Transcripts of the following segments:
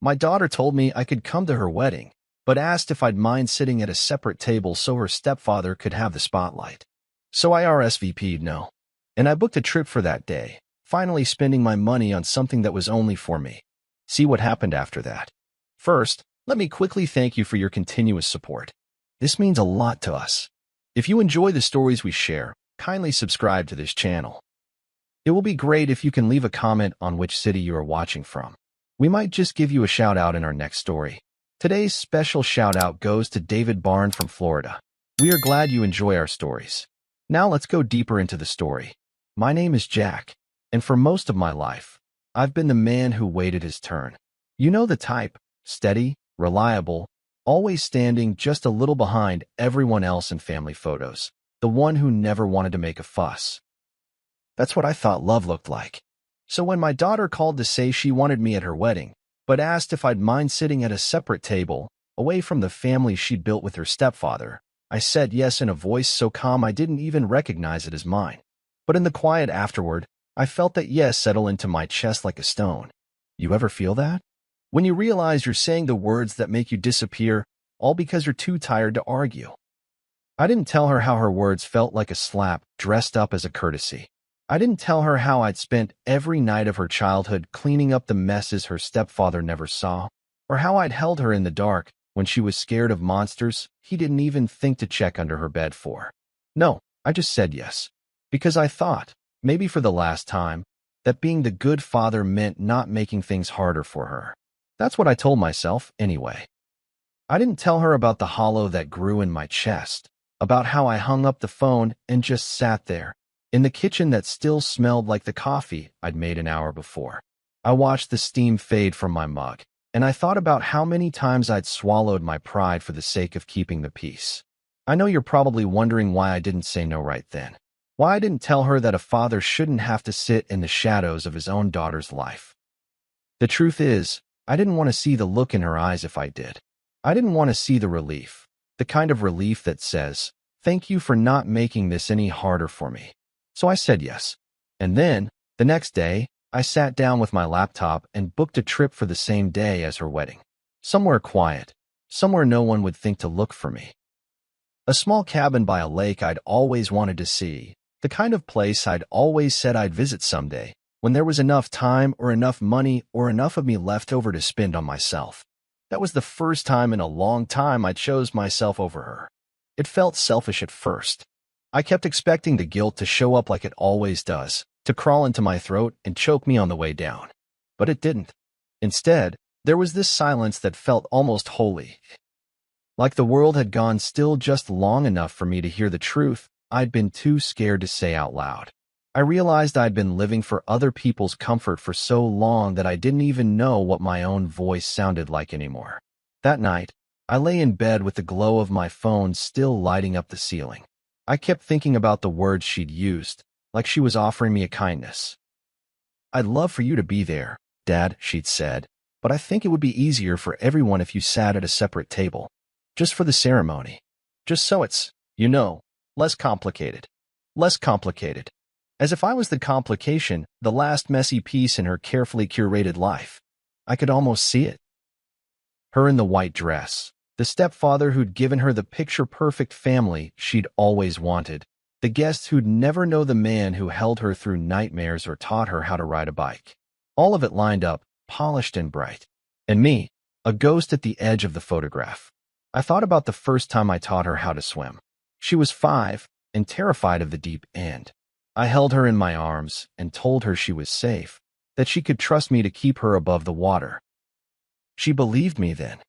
My daughter told me I could come to her wedding, but asked if I'd mind sitting at a separate table so her stepfather could have the spotlight. So I RSVP'd no. And I booked a trip for that day, finally spending my money on something that was only for me. See what happened after that. First, let me quickly thank you for your continuous support. This means a lot to us. If you enjoy the stories we share, kindly subscribe to this channel. It will be great if you can leave a comment on which city you are watching from. We might just give you a shout out in our next story. Today's special shout out goes to David Barn from Florida. We are glad you enjoy our stories. Now let's go deeper into the story. My name is Jack, and for most of my life, I've been the man who waited his turn. You know the type, steady, reliable, always standing just a little behind everyone else in family photos, the one who never wanted to make a fuss. That's what I thought love looked like. So when my daughter called to say she wanted me at her wedding, but asked if I'd mind sitting at a separate table, away from the family she'd built with her stepfather, I said yes in a voice so calm I didn't even recognize it as mine. But in the quiet afterward, I felt that yes settle into my chest like a stone. You ever feel that? When you realize you're saying the words that make you disappear, all because you're too tired to argue. I didn't tell her how her words felt like a slap dressed up as a courtesy. I didn't tell her how I'd spent every night of her childhood cleaning up the messes her stepfather never saw, or how I'd held her in the dark when she was scared of monsters he didn't even think to check under her bed for. No, I just said yes, because I thought, maybe for the last time, that being the good father meant not making things harder for her. That's what I told myself, anyway. I didn't tell her about the hollow that grew in my chest, about how I hung up the phone and just sat there, in the kitchen that still smelled like the coffee I'd made an hour before. I watched the steam fade from my mug, and I thought about how many times I'd swallowed my pride for the sake of keeping the peace. I know you're probably wondering why I didn't say no right then. Why I didn't tell her that a father shouldn't have to sit in the shadows of his own daughter's life. The truth is, I didn't want to see the look in her eyes if I did. I didn't want to see the relief, the kind of relief that says, "Thank you for not making this any harder for me." So I said yes. And then, the next day, I sat down with my laptop and booked a trip for the same day as her wedding. Somewhere quiet, somewhere no one would think to look for me. A small cabin by a lake I'd always wanted to see, the kind of place I'd always said I'd visit someday, when there was enough time or enough money or enough of me left over to spend on myself. That was the first time in a long time I chose myself over her. It felt selfish at first. I kept expecting the guilt to show up like it always does, to crawl into my throat and choke me on the way down. But it didn't. Instead, there was this silence that felt almost holy. Like the world had gone still just long enough for me to hear the truth I'd been too scared to say out loud. I realized I'd been living for other people's comfort for so long that I didn't even know what my own voice sounded like anymore. That night, I lay in bed with the glow of my phone still lighting up the ceiling. I kept thinking about the words she'd used, like she was offering me a kindness. "I'd love for you to be there, Dad," she'd said, "but I think it would be easier for everyone if you sat at a separate table. Just for the ceremony. Just so it's, less complicated. Less complicated." As if I was the complication, the last messy piece in her carefully curated life. I could almost see it. Her in the white dress. The stepfather who'd given her the picture-perfect family she'd always wanted. The guests who'd never know the man who held her through nightmares or taught her how to ride a bike. All of it lined up, polished and bright. And me, a ghost at the edge of the photograph. I thought about the first time I taught her how to swim. She was 5 and terrified of the deep end. I held her in my arms and told her she was safe, that she could trust me to keep her above the water. She believed me then.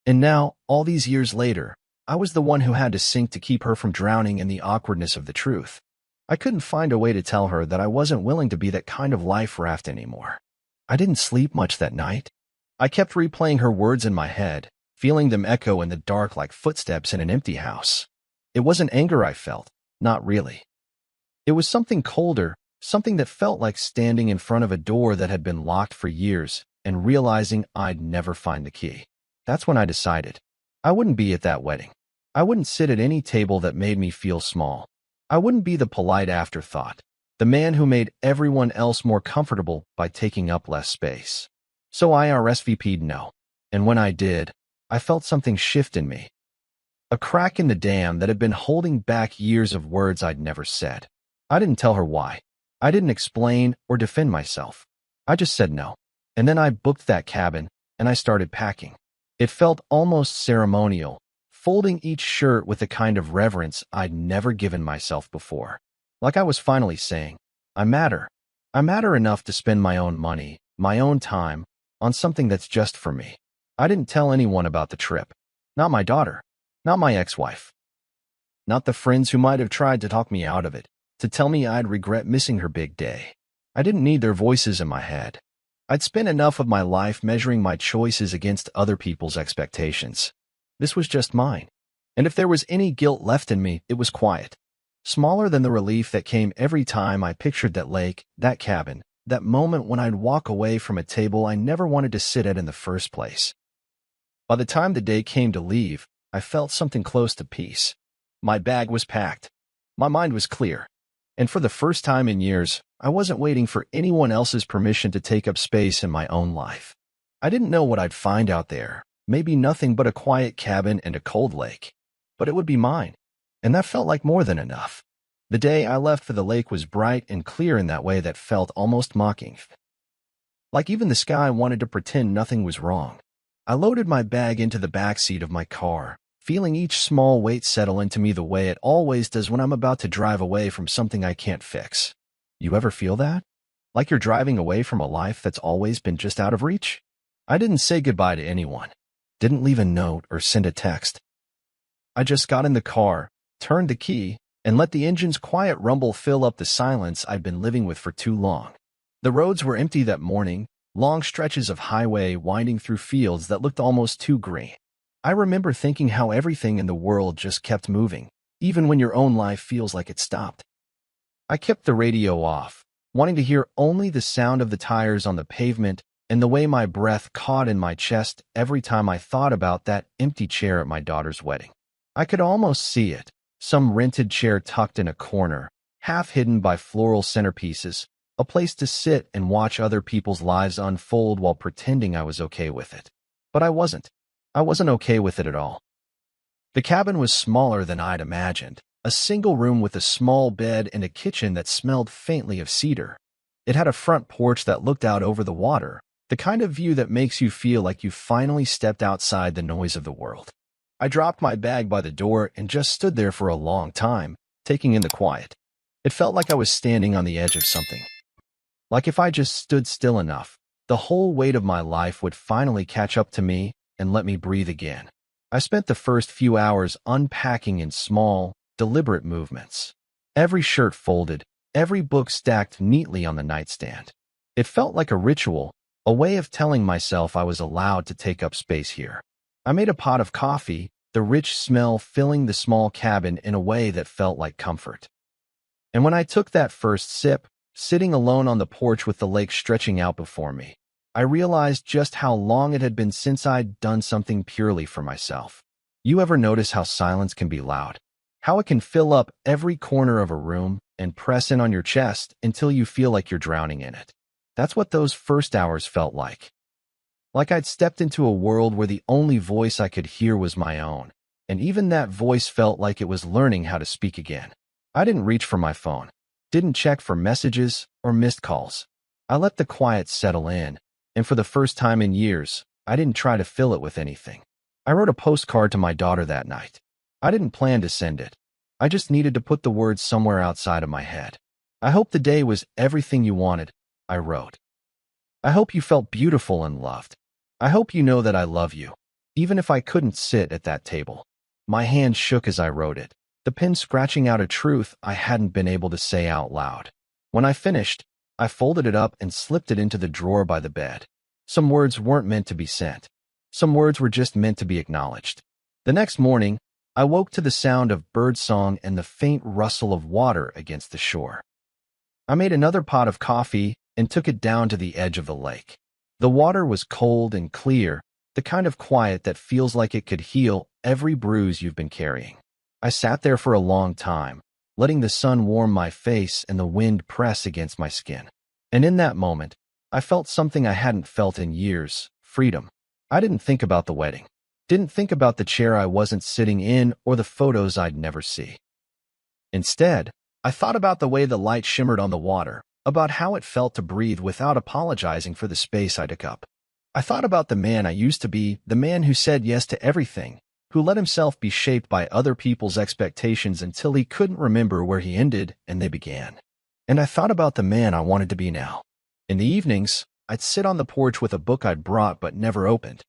And now, all these years later, I was the one who had to sink to keep her from drowning in the awkwardness of the truth. I couldn't find a way to tell her that I wasn't willing to be that kind of life raft anymore. I didn't sleep much that night. I kept replaying her words in my head, feeling them echo in the dark like footsteps in an empty house. It wasn't anger I felt, not really. It was something colder, something that felt like standing in front of a door that had been locked for years and realizing I'd never find the key. That's when I decided. I wouldn't be at that wedding. I wouldn't sit at any table that made me feel small. I wouldn't be the polite afterthought, the man who made everyone else more comfortable by taking up less space. So I RSVP'd no. And when I did, I felt something shift in me. A crack in the dam that had been holding back years of words I'd never said. I didn't tell her why. I didn't explain or defend myself. I just said no. And then I booked that cabin, and I started packing. It felt almost ceremonial, folding each shirt with a kind of reverence I'd never given myself before. Like I was finally saying, I matter. I matter enough to spend my own money, my own time, on something that's just for me. I didn't tell anyone about the trip. Not my daughter. Not my ex-wife. Not the friends who might have tried to talk me out of it, to tell me I'd regret missing her big day. I didn't need their voices in my head. I'd spent enough of my life measuring my choices against other people's expectations. This was just mine. And if there was any guilt left in me, it was quiet. Smaller than the relief that came every time I pictured that lake, that cabin, that moment when I'd walk away from a table I never wanted to sit at in the first place. By the time the day came to leave, I felt something close to peace. My bag was packed. My mind was clear. And for the first time in years, I wasn't waiting for anyone else's permission to take up space in my own life. I didn't know what I'd find out there. Maybe nothing but a quiet cabin and a cold lake. But it would be mine. And that felt like more than enough. The day I left for the lake was bright and clear in that way that felt almost mocking. Like even the sky wanted to pretend nothing was wrong. I loaded my bag into the back seat of my car, feeling each small weight settle into me the way it always does when I'm about to drive away from something I can't fix. You ever feel that? Like you're driving away from a life that's always been just out of reach? I didn't say goodbye to anyone. Didn't leave a note or send a text. I just got in the car, turned the key, and let the engine's quiet rumble fill up the silence I'd been living with for too long. The roads were empty that morning, long stretches of highway winding through fields that looked almost too green. I remember thinking how everything in the world just kept moving, even when your own life feels like it stopped. I kept the radio off, wanting to hear only the sound of the tires on the pavement and the way my breath caught in my chest every time I thought about that empty chair at my daughter's wedding. I could almost see it, some rented chair tucked in a corner, half hidden by floral centerpieces, a place to sit and watch other people's lives unfold while pretending I was okay with it. But I wasn't. I wasn't okay with it at all. The cabin was smaller than I'd imagined, a single room with a small bed and a kitchen that smelled faintly of cedar. It had a front porch that looked out over the water, the kind of view that makes you feel like you finally stepped outside the noise of the world. I dropped my bag by the door and just stood there for a long time, taking in the quiet. It felt like I was standing on the edge of something. Like if I just stood still enough, the whole weight of my life would finally catch up to me and let me breathe again. I spent the first few hours unpacking in small, deliberate movements. Every shirt folded, every book stacked neatly on the nightstand. It felt like a ritual, a way of telling myself I was allowed to take up space here. I made a pot of coffee, the rich smell filling the small cabin in a way that felt like comfort. And when I took that first sip, sitting alone on the porch with the lake stretching out before me, I realized just how long it had been since I'd done something purely for myself. You ever notice how silence can be loud? How it can fill up every corner of a room and press in on your chest until you feel like you're drowning in it? That's what those first hours felt like. Like I'd stepped into a world where the only voice I could hear was my own, and even that voice felt like it was learning how to speak again. I didn't reach for my phone, didn't check for messages or missed calls. I let the quiet settle in, and for the first time in years, I didn't try to fill it with anything. I wrote a postcard to my daughter that night. I didn't plan to send it. I just needed to put the words somewhere outside of my head. I hope the day was everything you wanted, I wrote. I hope you felt beautiful and loved. I hope you know that I love you, even if I couldn't sit at that table. My hand shook as I wrote it, the pen scratching out a truth I hadn't been able to say out loud. When I finished, I folded it up and slipped it into the drawer by the bed. Some words weren't meant to be sent. Some words were just meant to be acknowledged. The next morning, I woke to the sound of birdsong and the faint rustle of water against the shore. I made another pot of coffee and took it down to the edge of the lake. The water was cold and clear, the kind of quiet that feels like it could heal every bruise you've been carrying. I sat there for a long time, letting the sun warm my face and the wind press against my skin. And in that moment, I felt something I hadn't felt in years: freedom. I didn't think about the wedding. Didn't think about the chair I wasn't sitting in or the photos I'd never see. Instead, I thought about the way the light shimmered on the water, about how it felt to breathe without apologizing for the space I took up. I thought about the man I used to be, the man who said yes to everything, who let himself be shaped by other people's expectations until he couldn't remember where he ended and they began. And I thought about the man I wanted to be now. In the evenings, I'd sit on the porch with a book I'd brought but never opened.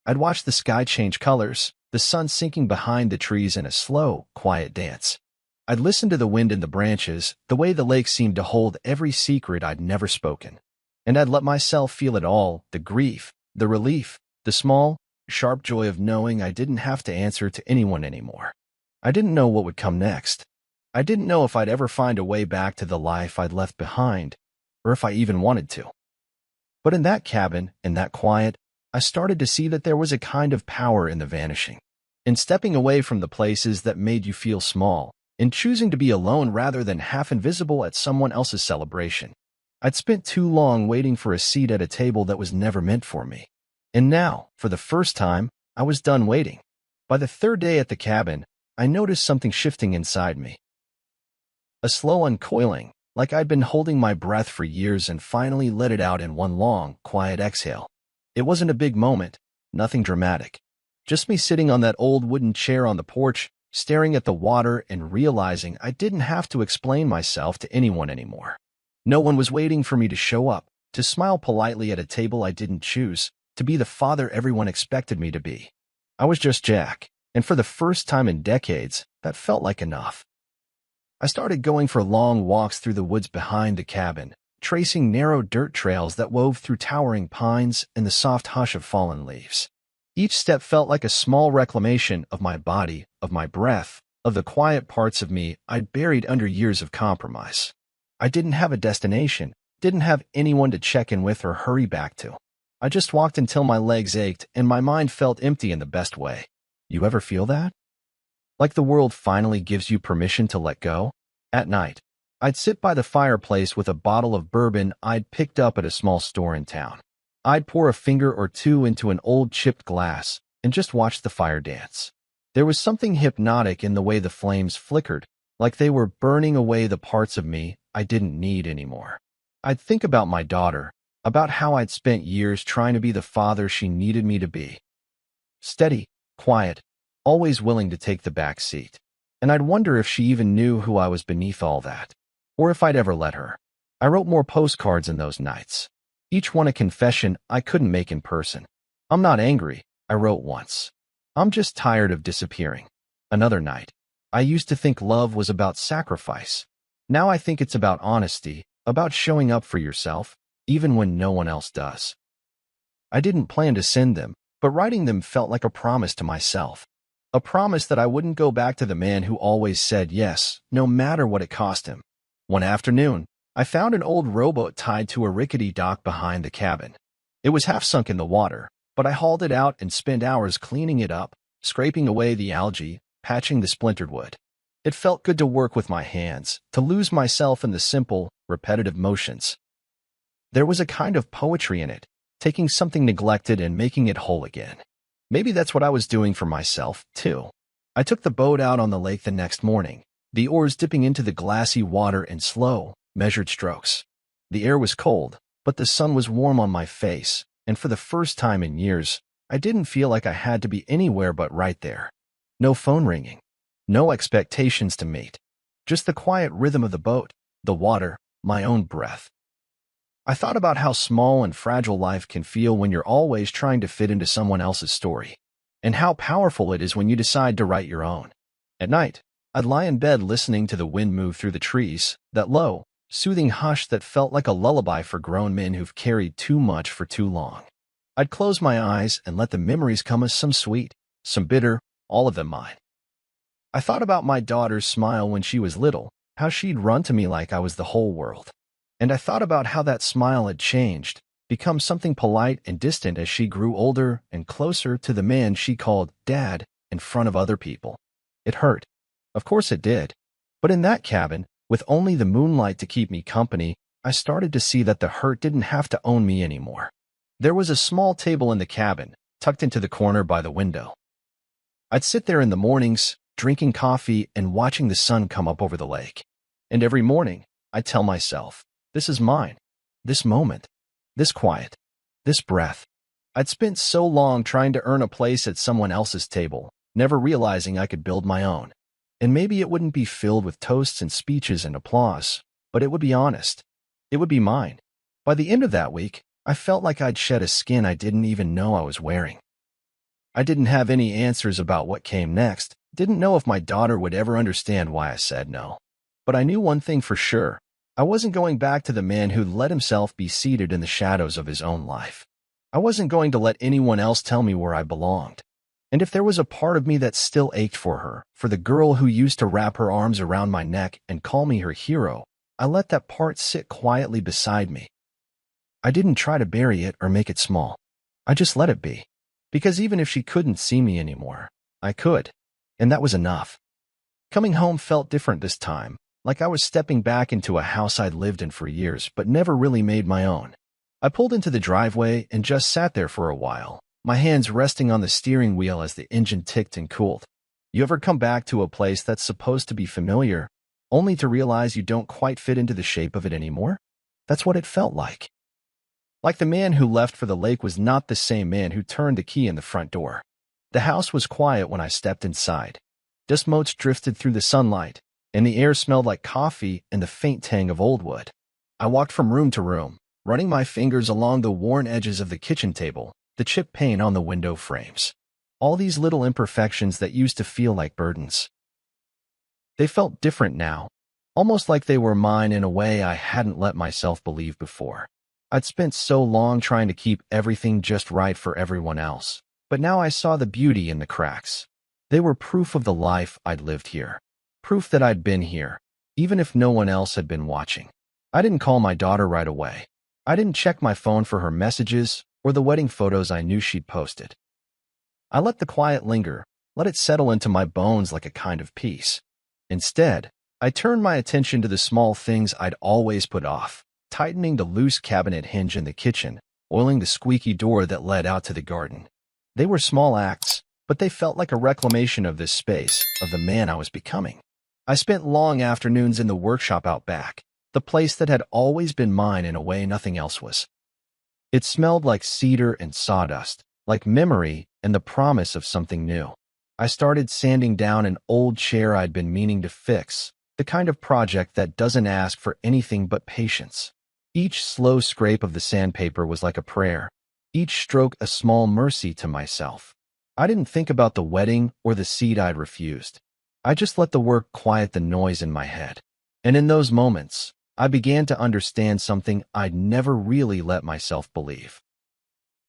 I'd watch the sky change colors, the sun sinking behind the trees in a slow, quiet dance. I'd listen to the wind in the branches, the way the lake seemed to hold every secret I'd never spoken. And I'd let myself feel it all, the grief, the relief, the small, sharp joy of knowing I didn't have to answer to anyone anymore. I didn't know what would come next. I didn't know if I'd ever find a way back to the life I'd left behind, or if I even wanted to. But in that cabin, in that quiet, I started to see that there was a kind of power in the vanishing, in stepping away from the places that made you feel small, in choosing to be alone rather than half invisible at someone else's celebration. I'd spent too long waiting for a seat at a table that was never meant for me. And now, for the first time, I was done waiting. By the third day at the cabin, I noticed something shifting inside me. A slow uncoiling, like I'd been holding my breath for years and finally let it out in one long, quiet exhale. It wasn't a big moment, nothing dramatic. Just me sitting on that old wooden chair on the porch, staring at the water and realizing I didn't have to explain myself to anyone anymore. No one was waiting for me to show up, to smile politely at a table I didn't choose, to be the father everyone expected me to be. I was just Jack, and for the first time in decades, that felt like enough. I started going for long walks through the woods behind the cabin, tracing narrow dirt trails that wove through towering pines and the soft hush of fallen leaves. Each step felt like a small reclamation of my body, of my breath, of the quiet parts of me I'd buried under years of compromise. I didn't have a destination, didn't have anyone to check in with or hurry back to. I just walked until my legs ached and my mind felt empty in the best way. You ever feel that? Like the world finally gives you permission to let go? At night, I'd sit by the fireplace with a bottle of bourbon I'd picked up at a small store in town. I'd pour a finger or two into an old chipped glass and just watch the fire dance. There was something hypnotic in the way the flames flickered, like they were burning away the parts of me I didn't need anymore. I'd think about my daughter, about how I'd spent years trying to be the father she needed me to be. Steady, quiet, always willing to take the back seat. And I'd wonder if she even knew who I was beneath all that, or if I'd ever let her. I wrote more postcards in those nights, each one a confession I couldn't make in person. I'm not angry, I wrote once. I'm just tired of disappearing. Another night. I used to think love was about sacrifice. Now I think it's about honesty, about showing up for yourself, even when no one else does. I didn't plan to send them, but writing them felt like a promise to myself. A promise that I wouldn't go back to the man who always said yes, no matter what it cost him. One afternoon, I found an old rowboat tied to a rickety dock behind the cabin. It was half sunk in the water, but I hauled it out and spent hours cleaning it up, scraping away the algae, patching the splintered wood. It felt good to work with my hands, to lose myself in the simple, repetitive motions. There was a kind of poetry in it, taking something neglected and making it whole again. Maybe that's what I was doing for myself, too. I took the boat out on the lake the next morning, the oars dipping into the glassy water in slow, measured strokes. The air was cold, but the sun was warm on my face, and for the first time in years, I didn't feel like I had to be anywhere but right there. No phone ringing. No expectations to meet. Just the quiet rhythm of the boat, the water, my own breath. I thought about how small and fragile life can feel when you're always trying to fit into someone else's story, and how powerful it is when you decide to write your own. At night, I'd lie in bed listening to the wind move through the trees, that low, soothing hush that felt like a lullaby for grown men who've carried too much for too long. I'd close my eyes and let the memories come as some sweet, some bitter, all of them mine. I thought about my daughter's smile when she was little, how she'd run to me like I was the whole world. And I thought about how that smile had changed, become something polite and distant as she grew older and closer to the man she called Dad in front of other people. It hurt. Of course it did. But in that cabin, with only the moonlight to keep me company, I started to see that the hurt didn't have to own me anymore. There was a small table in the cabin, tucked into the corner by the window. I'd sit there in the mornings, drinking coffee and watching the sun come up over the lake. And every morning, I'd tell myself, this is mine. This moment. This quiet. This breath. I'd spent so long trying to earn a place at someone else's table, never realizing I could build my own. And maybe it wouldn't be filled with toasts and speeches and applause, but it would be honest. It would be mine. By the end of that week, I felt like I'd shed a skin I didn't even know I was wearing. I didn't have any answers about what came next, didn't know if my daughter would ever understand why I said no. But I knew one thing for sure. I wasn't going back to the man who let himself be seated in the shadows of his own life. I wasn't going to let anyone else tell me where I belonged. And if there was a part of me that still ached for her, for the girl who used to wrap her arms around my neck and call me her hero, I let that part sit quietly beside me. I didn't try to bury it or make it small. I just let it be. Because even if she couldn't see me anymore, I could. And that was enough. Coming home felt different this time, like I was stepping back into a house I'd lived in for years but never really made my own. I pulled into the driveway and just sat there for a while, my hands resting on the steering wheel as the engine ticked and cooled. You ever come back to a place that's supposed to be familiar, only to realize you don't quite fit into the shape of it anymore? That's what it felt like. Like the man who left for the lake was not the same man who turned the key in the front door. The house was quiet when I stepped inside. Dust motes drifted through the sunlight, and the air smelled like coffee and the faint tang of old wood. I walked from room to room, running my fingers along the worn edges of the kitchen table, the chipped paint on the window frames. All these little imperfections that used to feel like burdens. They felt different now, almost like they were mine in a way I hadn't let myself believe before. I'd spent so long trying to keep everything just right for everyone else, but now I saw the beauty in the cracks. They were proof of the life I'd lived here. Proof that I'd been here, even if no one else had been watching. I didn't call my daughter right away. I didn't check my phone for her messages or the wedding photos I knew she'd posted. I let the quiet linger, let it settle into my bones like a kind of peace. Instead, I turned my attention to the small things I'd always put off, tightening the loose cabinet hinge in the kitchen, oiling the squeaky door that led out to the garden. They were small acts, but they felt like a reclamation of this space, of the man I was becoming. I spent long afternoons in the workshop out back, the place that had always been mine in a way nothing else was. It smelled like cedar and sawdust, like memory and the promise of something new. I started sanding down an old chair I'd been meaning to fix, the kind of project that doesn't ask for anything but patience. Each slow scrape of the sandpaper was like a prayer, each stroke a small mercy to myself. I didn't think about the wedding or the seat I'd refused. I just let the work quiet the noise in my head. And in those moments, I began to understand something I'd never really let myself believe.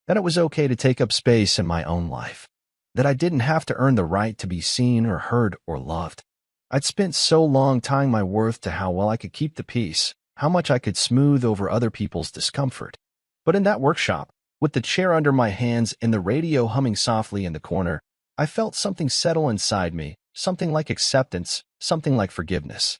That it was okay to take up space in my own life. That I didn't have to earn the right to be seen or heard or loved. I'd spent so long tying my worth to how well I could keep the peace, how much I could smooth over other people's discomfort. But in that workshop, with the chair under my hands and the radio humming softly in the corner, I felt something settle inside me, something like acceptance, something like forgiveness.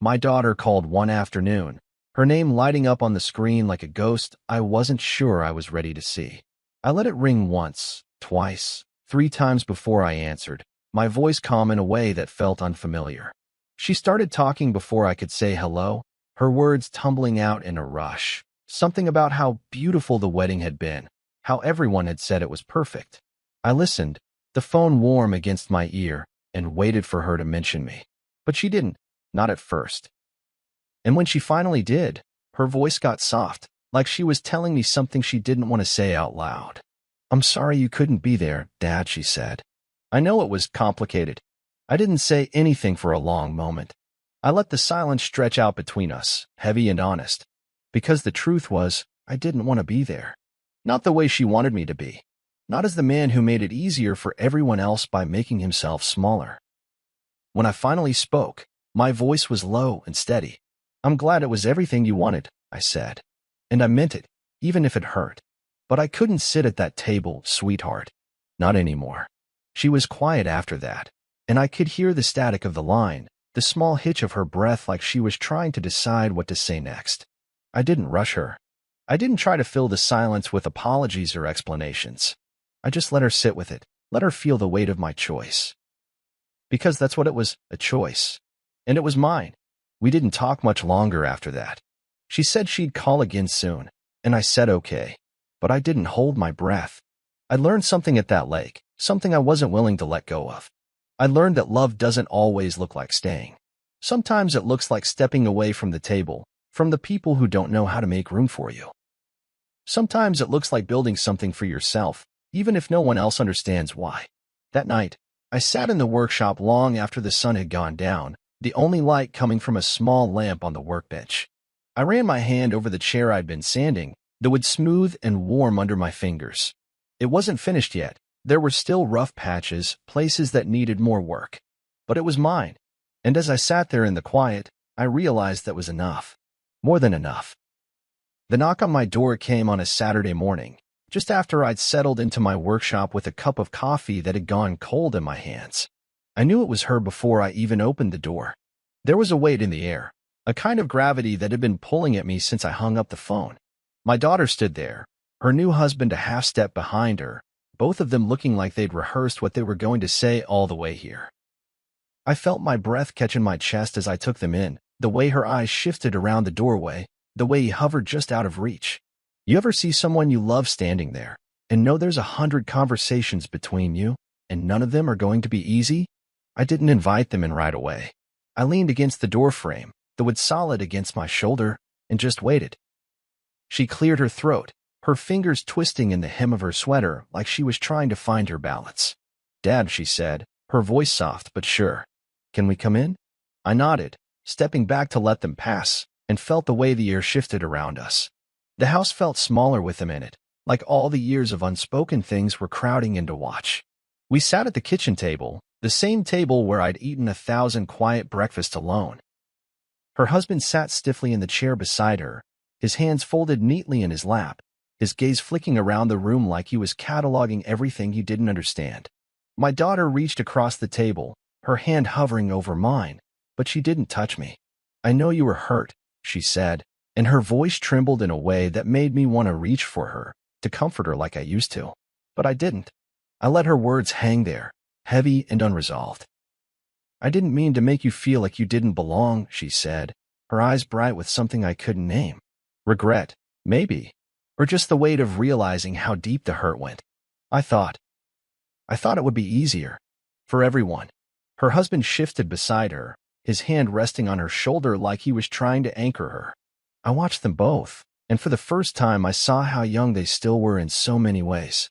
My daughter called one afternoon, her name lighting up on the screen like a ghost I wasn't sure I was ready to see. I let it ring once, twice, 3 times before I answered, my voice calm in a way that felt unfamiliar. She started talking before I could say hello, her words tumbling out in a rush. Something about how beautiful the wedding had been, how everyone had said it was perfect. I listened, the phone warm against my ear, and waited for her to mention me. But she didn't, not at first. And when she finally did, her voice got soft, like she was telling me something she didn't want to say out loud. "I'm sorry you couldn't be there, Dad," she said. I know it was complicated. I didn't say anything for a long moment. I let the silence stretch out between us, heavy and honest. Because the truth was, I didn't want to be there. Not the way she wanted me to be. Not as the man who made it easier for everyone else by making himself smaller. When I finally spoke, my voice was low and steady. "I'm glad it was everything you wanted," I said. And I meant it, even if it hurt. But I couldn't sit at that table, sweetheart. Not anymore. She was quiet after that, and I could hear the static of the line, the small hitch of her breath like she was trying to decide what to say next. I didn't rush her. I didn't try to fill the silence with apologies or explanations. I just let her sit with it, let her feel the weight of my choice. Because that's what it was, a choice. And it was mine. We didn't talk much longer after that. She said she'd call again soon, and I said okay. But I didn't hold my breath. I learned something at that lake, something I wasn't willing to let go of. I learned that love doesn't always look like staying. Sometimes it looks like stepping away from the table, from the people who don't know how to make room for you. Sometimes it looks like building something for yourself, even if no one else understands why. That night, I sat in the workshop long after the sun had gone down, the only light coming from a small lamp on the workbench. I ran my hand over the chair I'd been sanding, the wood smooth and warm under my fingers. It wasn't finished yet. There were still rough patches, places that needed more work. But it was mine. And as I sat there in the quiet, I realized that was enough. More than enough. The knock on my door came on a Saturday morning, just after I'd settled into my workshop with a cup of coffee that had gone cold in my hands. I knew it was her before I even opened the door. There was a weight in the air, a kind of gravity that had been pulling at me since I hung up the phone. My daughter stood there, her new husband a half step behind her, both of them looking like they'd rehearsed what they were going to say all the way here. I felt my breath catch in my chest as I took them in, the way her eyes shifted around the doorway, the way he hovered just out of reach. You ever see someone you love standing there, and know there's 100 conversations between you, and none of them are going to be easy? I didn't invite them in right away. I leaned against the doorframe, the wood solid against my shoulder, and just waited. She cleared her throat, her fingers twisting in the hem of her sweater like she was trying to find her balance. "Dad," she said, her voice soft but sure. "Can we come in?" I nodded, stepping back to let them pass, and felt the way the air shifted around us. The house felt smaller with them in it, like all the years of unspoken things were crowding in to watch. We sat at the kitchen table, the same table where I'd eaten 1,000 quiet breakfasts alone. Her husband sat stiffly in the chair beside her, his hands folded neatly in his lap, his gaze flicking around the room like he was cataloging everything he didn't understand. My daughter reached across the table, her hand hovering over mine, but she didn't touch me. "I know you were hurt," she said, and her voice trembled in a way that made me want to reach for her, to comfort her like I used to. But I didn't. I let her words hang there, heavy and unresolved. "I didn't mean to make you feel like you didn't belong," she said, her eyes bright with something I couldn't name. Regret, maybe, or just the weight of realizing how deep the hurt went. I thought it would be easier. For everyone. Her husband shifted beside her, his hand resting on her shoulder like he was trying to anchor her. I watched them both, and for the first time I saw how young they still were in so many ways.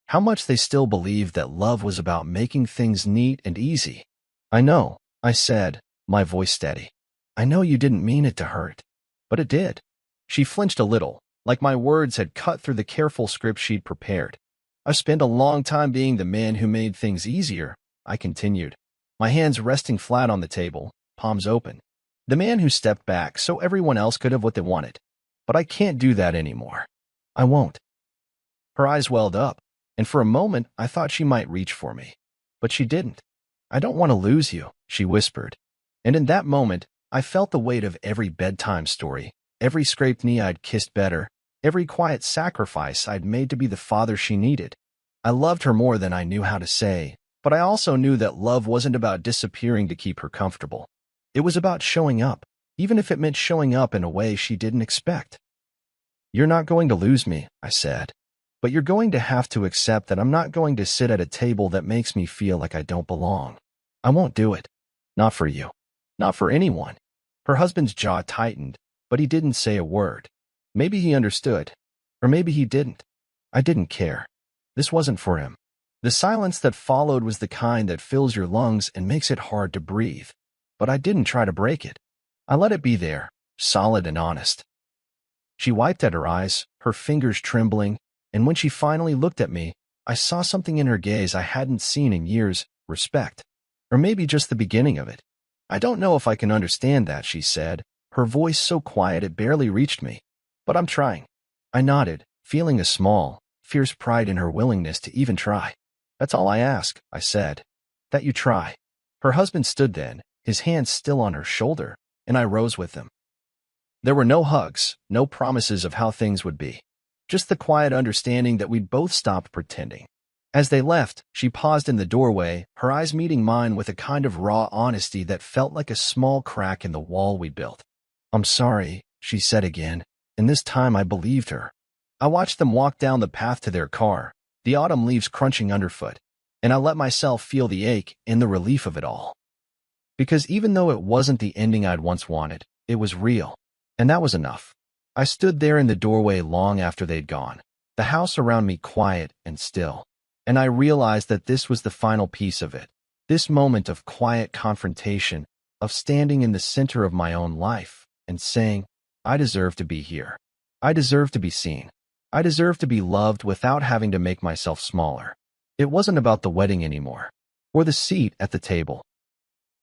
How much they still believed that love was about making things neat and easy. "I know," I said, my voice steady. "I know you didn't mean it to hurt. But it did." She flinched a little, like my words had cut through the careful script she'd prepared. "I've spent a long time being the man who made things easier," I continued, my hands resting flat on the table, palms open. "The man who stepped back so everyone else could have what they wanted. But I can't do that anymore. I won't." Her eyes welled up, and for a moment I thought she might reach for me. But she didn't. "I don't want to lose you," she whispered. And in that moment, I felt the weight of every bedtime story, every scraped knee I'd kissed better, every quiet sacrifice I'd made to be the father she needed. I loved her more than I knew how to say, but I also knew that love wasn't about disappearing to keep her comfortable. It was about showing up, even if it meant showing up in a way she didn't expect. "You're not going to lose me," I said, "but you're going to have to accept that I'm not going to sit at a table that makes me feel like I don't belong. I won't do it. Not for you. Not for anyone." Her husband's jaw tightened, but he didn't say a word. Maybe he understood, or maybe he didn't. I didn't care. This wasn't for him. The silence that followed was the kind that fills your lungs and makes it hard to breathe. But I didn't try to break it. I let it be there, solid and honest. She wiped at her eyes, her fingers trembling, and when she finally looked at me, I saw something in her gaze I hadn't seen in years, respect. Or maybe just the beginning of it. "I don't know if I can understand that," she said, her voice so quiet it barely reached me. "But I'm trying." I nodded, feeling a small, fierce pride in her willingness to even try. "That's all I ask," I said. "That you try." Her husband stood then, his hand still on her shoulder, and I rose with him. There were no hugs, no promises of how things would be. Just the quiet understanding that we'd both stopped pretending. As they left, she paused in the doorway, her eyes meeting mine with a kind of raw honesty that felt like a small crack in the wall we built. "I'm sorry," she said again, and this time I believed her. I watched them walk down the path to their car, the autumn leaves crunching underfoot, and I let myself feel the ache and the relief of it all. Because even though it wasn't the ending I'd once wanted, it was real, and that was enough. I stood there in the doorway long after they'd gone, the house around me quiet and still. And I realized that this was the final piece of it, this moment of quiet confrontation, of standing in the center of my own life and saying, I deserve to be here. I deserve to be seen. I deserve to be loved without having to make myself smaller. It wasn't about the wedding anymore, or the seat at the table.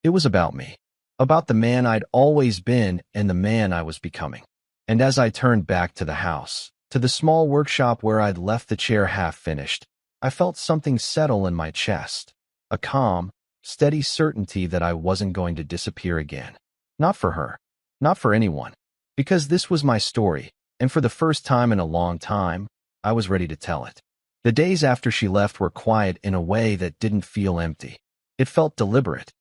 It was about me, about the man I'd always been and the man I was becoming. And as I turned back to the house, to the small workshop where I'd left the chair half finished, I felt something settle in my chest, a calm, steady certainty that I wasn't going to disappear again. Not for her, not for anyone, because this was my story, and for the first time in a long time, I was ready to tell it. The days after she left were quiet in a way that didn't feel empty. It felt deliberate.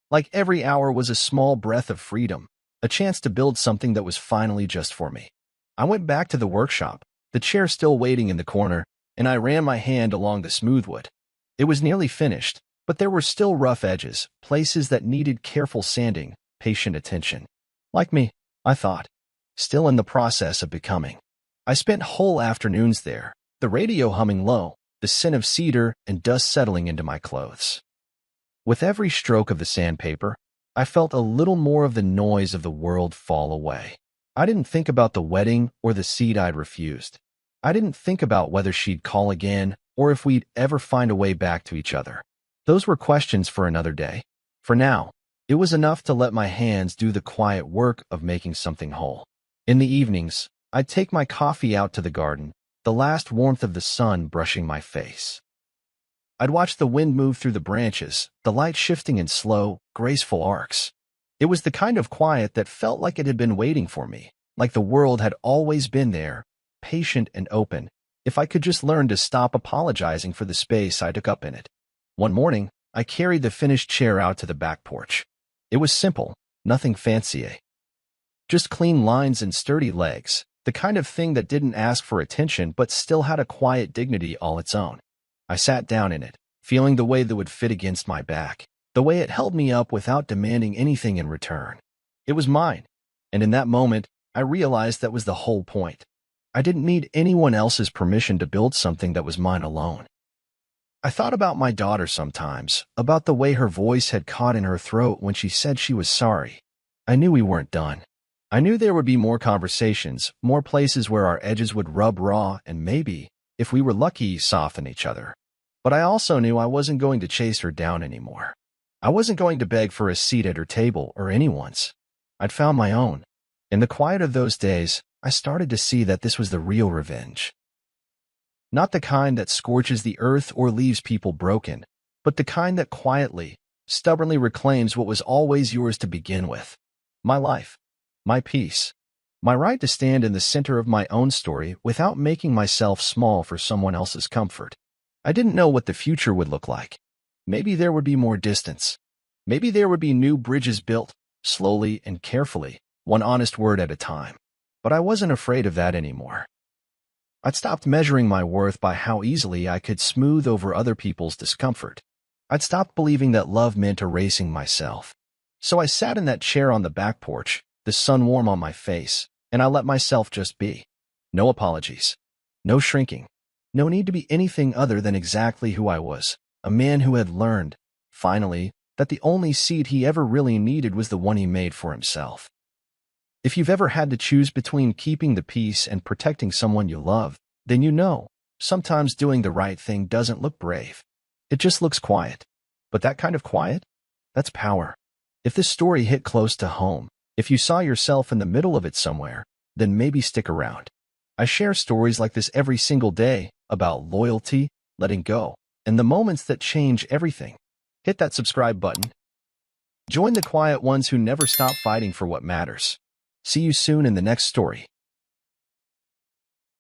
Like every hour was a small breath of freedom, a chance to build something that was finally just for me. I went back to the workshop, the chair still waiting in the corner, and I ran my hand along the smooth wood. It was nearly finished, but there were still rough edges, places that needed careful sanding, patient attention. Like me, I thought. Still in the process of becoming. I spent whole afternoons there, the radio humming low, the scent of cedar and dust settling into my clothes. With every stroke of the sandpaper, I felt a little more of the noise of the world fall away. I didn't think about the wedding or the seat I'd refused. I didn't think about whether she'd call again or if we'd ever find a way back to each other. Those were questions for another day. For now, it was enough to let my hands do the quiet work of making something whole. In the evenings, I'd take my coffee out to the garden, the last warmth of the sun brushing my face. I'd watch the wind move through the branches, the light shifting in slow, graceful arcs. It was the kind of quiet that felt like it had been waiting for me, like the world had always been there, patient and open, if I could just learn to stop apologizing for the space I took up in it. One morning, I carried the finished chair out to the back porch. It was simple, nothing fancy. Just clean lines and sturdy legs, the kind of thing that didn't ask for attention but still had a quiet dignity all its own. I sat down in it, feeling the way that would fit against my back, the way it held me up without demanding anything in return. It was mine, and in that moment, I realized that was the whole point. I didn't need anyone else's permission to build something that was mine alone. I thought about my daughter sometimes, about the way her voice had caught in her throat when she said she was sorry. I knew we weren't done. I knew there would be more conversations, more places where our edges would rub raw and maybe, if we were lucky, soften each other. But I also knew I wasn't going to chase her down anymore. I wasn't going to beg for a seat at her table or anyone's. I'd found my own. In the quiet of those days, I started to see that this was the real revenge. Not the kind that scorches the earth or leaves people broken, but the kind that quietly, stubbornly reclaims what was always yours to begin with. My life, my peace, my right to stand in the center of my own story without making myself small for someone else's comfort. I didn't know what the future would look like. Maybe there would be more distance. Maybe there would be new bridges built, slowly and carefully, one honest word at a time. But I wasn't afraid of that anymore. I'd stopped measuring my worth by how easily I could smooth over other people's discomfort. I'd stopped believing that love meant erasing myself. So I sat in that chair on the back porch, the sun warm on my face, and I let myself just be. No apologies. No shrinking. No need to be anything other than exactly who I was, a man who had learned, finally, that the only seat he ever really needed was the one he made for himself. If you've ever had to choose between keeping the peace and protecting someone you love, then you know, sometimes doing the right thing doesn't look brave. It just looks quiet. But that kind of quiet? That's power. If this story hit close to home, if you saw yourself in the middle of it somewhere, then maybe stick around. I share stories like this every single day about loyalty, letting go, and the moments that change everything. Hit that subscribe button. Join the quiet ones who never stop fighting for what matters. See you soon in the next story.